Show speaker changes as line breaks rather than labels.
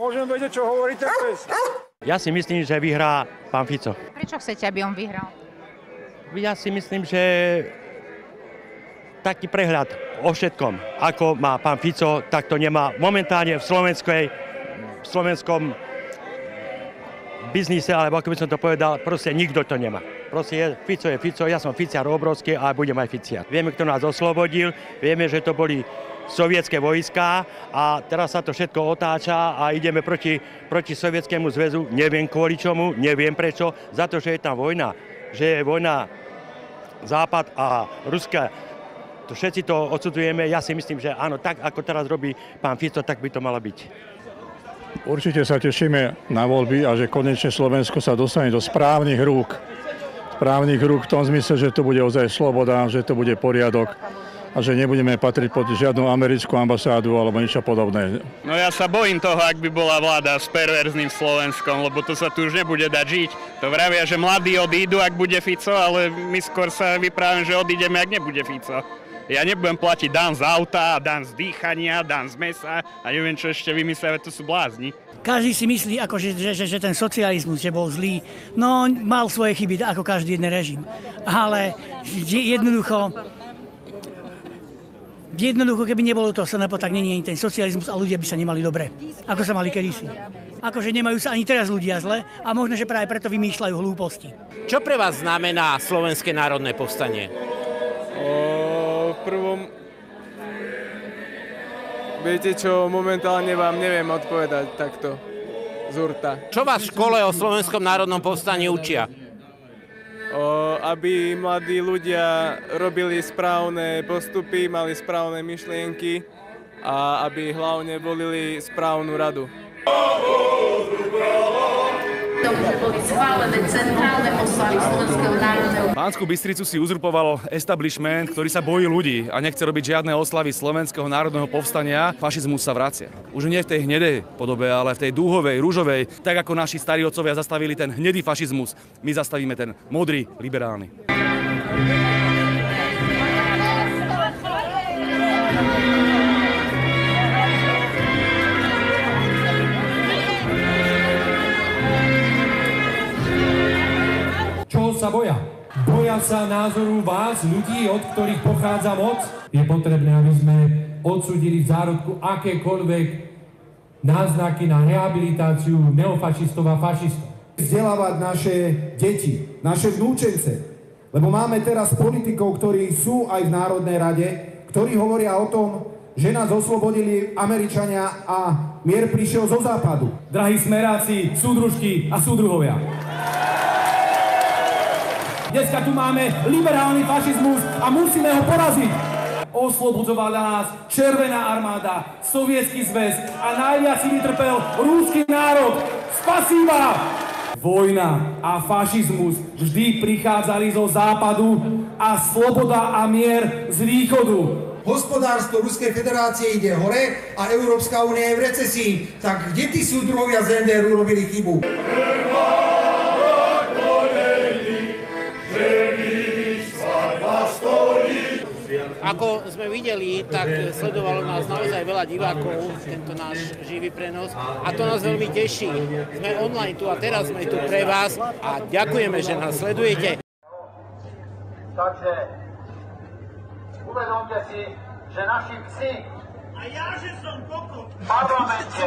Môžem vedieť, čo hovorí ten pes.
Ja si myslím, že vyhrá pán Fico.
Prečo chcete, aby on vyhral?
Ja si myslím, že taký prehľad o všetkom, ako má pán Fico, tak to nemá momentálne v slovenskom biznise, alebo ako by som to povedal, proste nikto to nemá. Proste Fico je Fico, ja som ficiar obrovský a budem aj ficiar. Vieme, kto nás oslobodil, vieme, že to boli sovietské vojská a teraz sa to všetko otáča a ideme proti Sovietskému zväzu. Neviem kvôli čomu, neviem prečo, za to, že je tam vojna. Že je vojna Západ a Ruska. To všetci to odsudzujeme. Ja si myslím, že áno, tak ako teraz robí pán Fico, tak by to malo byť.
Určite sa tešíme na voľby a že konečne Slovensko sa dostane do správnych rúk. Správnych rúk v tom zmysle, že to bude ozaj sloboda, že to bude poriadok a že nebudeme patriť pod žiadnu americkú ambasádu alebo niečo podobné.
No ja sa bojím toho, ak by bola vláda s perverzným Slovenskom, lebo to sa tu už nebude dať žiť. To vravia, že mladí odídu, ak bude Fico, ale my skôr sa vyprávame, že odídeme, ak nebude Fico. Ja nebudem platiť dan z auta, dan z dýchania, dan z mesa a neviem, čo ešte vymyslia, to sú blázni.
Každý si myslí, že ten socializmus, že bol zlý. No, mal svoje chyby, ako každý jeden režim. Ale jednoducho, keby nebolo to SNP, tak nie je ten socializmus a ľudia by sa nemali dobre, ako sa mali kedysi. Akože nemajú sa ani teraz ľudia zle a možno, že práve preto vymýšľajú hlúposti.
Čo pre vás znamená Slovenské národné povstanie?
V prvom... Viete čo, momentálne vám neviem odpovedať takto z hurta.
Čo vás v škole o Slovenskom národnom povstaní učia?
Aby mladí ľudia robili správne postupy, mali správne myšlienky a aby hlavne volili správnu radu.
Že boli schválené centrálne oslavy Slovenského národného.
Banskú Bystricu si uzurpoval establishment, ktorý sa bojí ľudí a nechce robiť žiadne oslavy Slovenského národného povstania. Fašizmus sa vracia. Už nie v tej hnedej podobe, ale v tej dúhovej, ružovej, tak ako naši starí otcovia zastavili ten hnedý fašizmus, my zastavíme ten modrý, liberálny.
Čoho sa boja? Boja sa názoru vás, ľudí, od ktorých pochádza moc? Je potrebné, aby sme odsúdili v zárodku akékoľvek náznaky na rehabilitáciu neofašistov a fašistov.
Vzdelávať naše deti, naše vnúčence, lebo máme teraz politikov, ktorí sú aj v Národnej rade, ktorí hovoria o tom, že nás oslobodili Američania a mier prišiel zo západu.
Drahí smeráci, súdružky a súdruhovia. Dneska tu máme liberálny fašizmus a musíme ho poraziť. Oslobodzovala nás Červená armáda, Sovietský zväz a najviac si vytrpel rúsky národ. Spasíba! Vojna a fašizmus vždy prichádzali zo západu a sloboda a mier z východu.
Hospodárstvo Ruskej federácie ide hore a Európska únia je v recesii. Tak kde tí súdruhovia z NDR urobili chybu?
Ako sme videli, tak sledovalo nás naozaj veľa divákov, tento náš živý prenos a to nás veľmi teší. Sme online tu a teraz sme tu pre vás a ďakujeme, že nás sledujete.
Takže uvedomte si, že naši psi
a ja, že som kokot
v parlamente